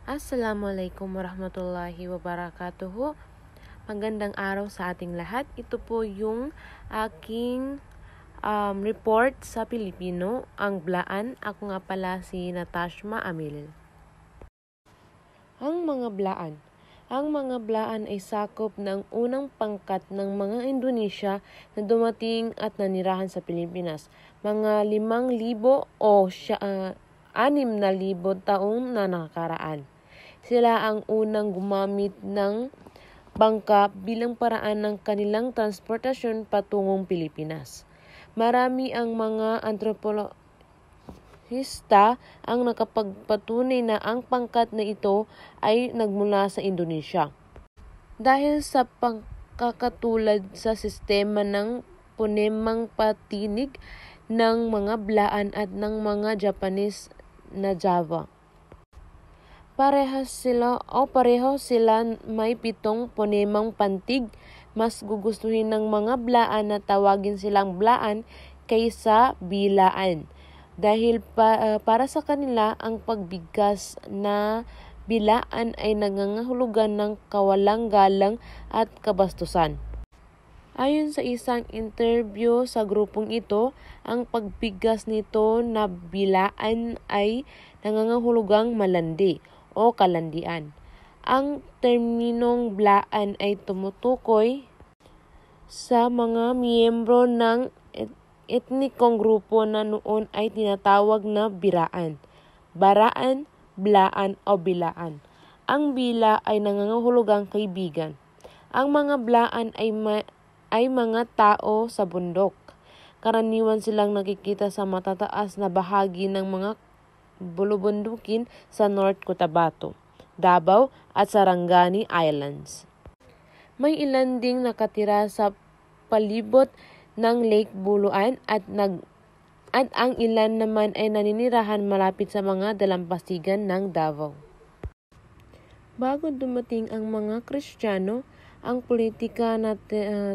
Assalamualaikum warahmatullahi wabarakatuh. Magandang araw sa ating lahat. Ito po yung aking report sa Pilipino, ang blaan. Ako nga pala si Natashma Amil. Ang mga blaan. Ang mga blaan ay sakop ng unang pangkat ng mga Indonesia na dumating at nanirahan sa Pilipinas. Mga 5,000 o 6,000 taong na nakakaraan. Sila ang unang gumamit ng bangka bilang paraan ng kanilang transportasyon patungong Pilipinas. Marami ang mga anthropologista ang nakapagpatunay na ang pangkat na ito ay nagmula sa Indonesia. Dahil sa pagkakatulad sa sistema ng ponemang patinig ng mga blaan at ng mga Japanese na Java. Pareho sila may 7 ponemang pantig. Mas gugustuhin ng mga blaan na tawagin silang blaan kaysa bilaan. Dahil para sa kanila, ang pagbigkas na bilaan ay nangangahulugan ng kawalang galang at kabastusan. Ayon sa isang interview sa grupong ito, ang pagbigkas nito na bilaan ay nangangahulugang malandi o kalandian. Ang terminong blaan ay tumutukoy sa mga miyembro ng etnikong grupo na noon ay tinatawag na biraan, baraan, blaan o bilaan. Ang bila ay nangangahulugang kaibigan. Ang mga blaan ay mga tao sa bundok. Karaniwan silang nakikita sa matataas na bahagi ng mga bulubundukin sa North Cotabato, Davao at Sarangani Islands. May ilan ding nakatira sa palibot ng Lake Buluan at ang ilan naman ay naninirahan malapit sa mga dalampasigan ng Davao. Bago dumating ang mga Kristiyano, ang politika na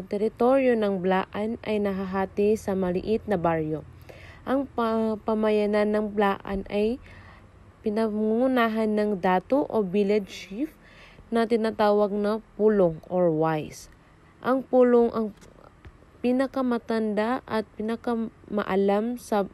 teritoryo ng blaan ay nahahati sa maliit na baryo. Ang pamayanan ng blaan ay pinangungunahan ng datu o village chief na tinatawag na pulong or wise. Ang pulong ang pinakamatanda at pinakamaalam sa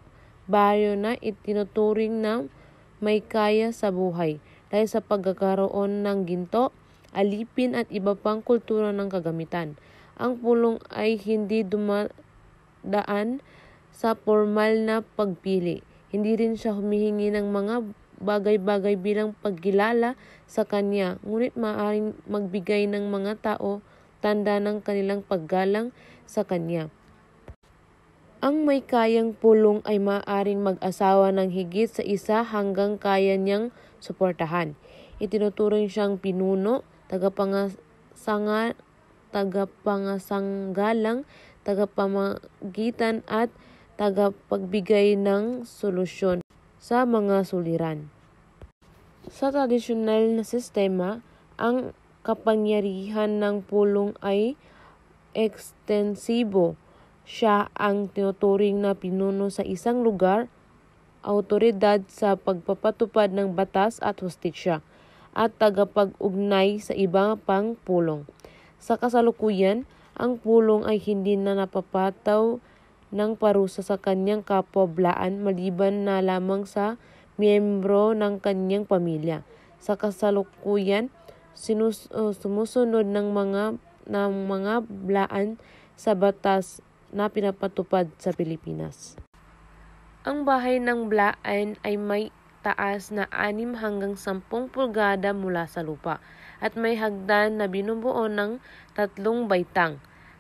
baryo na itinuturing na may kaya sa buhay dahil sa pagkakaroon ng ginto, alipin at iba pang kultura ng kagamitan. Ang pulong ay hindi dumadaan sa formal na pagpili. Hindi rin siya humihingi ng mga bagay-bagay bilang pagkilala sa kanya, ngunit maaaring magbigay ng mga tao tanda ng kanilang paggalang sa kanya. Ang may kayang pulong ay maaaring mag-asawa ng higit sa isa hanggang kaya niyang suportahan. Itinuturing siyang pinuno, tagapangasanggalang, tagapamagitan at tagapagbigay ng solusyon sa mga suliran. Sa tradisyonal na sistema, ang kapangyarihan ng pulong ay ekstensibo. Siya ang tinuturing na pinuno sa isang lugar, awtoridad sa pagpapatupad ng batas at hustisya, at tagapag-ugnay sa iba pang pulong. Sa kasalukuyan, ang pulong ay hindi na napapataw ng parusa sa kanyang kapwa blaan maliban na lamang sa miyembro ng kanyang pamilya. Sa kasalukuyan, sumusunod ng mga blaan sa batas na pinapatupad sa Pilipinas. Ang bahay ng blaan ay may taas na 6 hanggang 10 pulgada mula sa lupa at may hagdan na binubuo ng 3 baitang.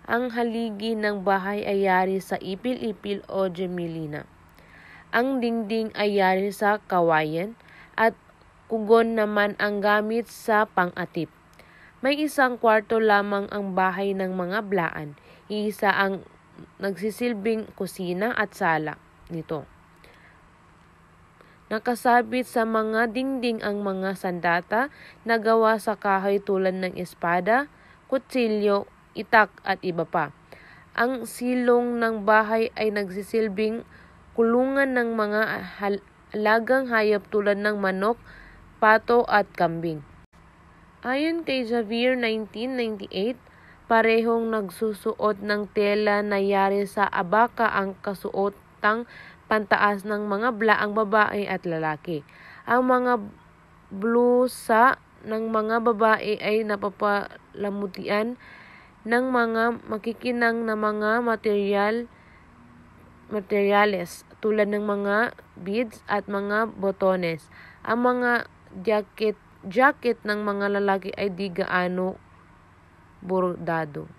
Ang haligi ng bahay ay yari sa ipil-ipil o gemelina. Ang dingding ay yari sa kawayan at kugon naman ang gamit sa pang-atip. May 1 kwarto lamang ang bahay ng mga blaan. Isa ang nagsisilbing kusina at sala nito. Nakasabit sa mga dingding ang mga sandata na gawa sa kahoy tulad ng espada, kutsilyo, itak at iba pa. Ang silong ng bahay ay nagsisilbing kulungan ng mga alagang hayop tulad ng manok, pato at kambing. Ayon kay Javier 1998, parehong nagsusuot ng tela na yari sa abaka ang kasuotang pantaas ng mga blaang babae at lalaki. Ang mga blusa ng mga babae ay napapalamutian ng mga makikinang na mga materyales tulad ng mga beads at mga botones. Ang mga jacket ng mga lalaki ay di gaano bordado.